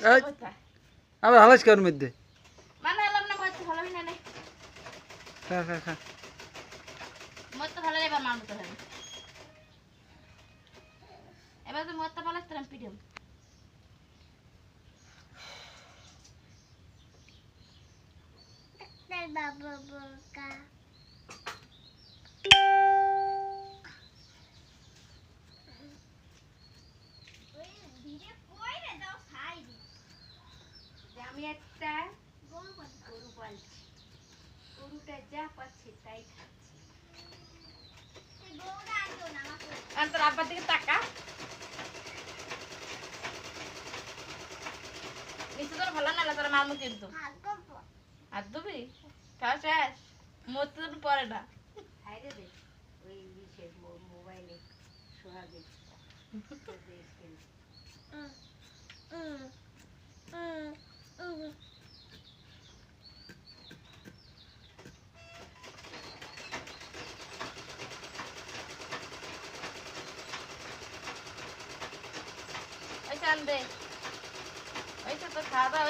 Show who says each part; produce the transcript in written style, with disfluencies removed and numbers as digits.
Speaker 1: আবার হালাস কার মধ্যে
Speaker 2: মানে হলাম না মত ভালো না নে
Speaker 1: খা খা খা
Speaker 2: মত ভালো এবার মারব তো হবে এবার তো মত ভালো তরম পিডিম ডাক্তার বাবু বোকা আমি একটা গরু পালছি গরুটা যা পাচ্ছে তাই খাচ্ছি আর তোর আব্বার দিকে তাকা নিচে তোর ভালো না তোর মামু কিন্তু আর দুবি খাওয়া শেষ মতো পরে না ওই মোবাইলে সোহাগে ওই চান্দে ওই তো খাওয়া দাওয়া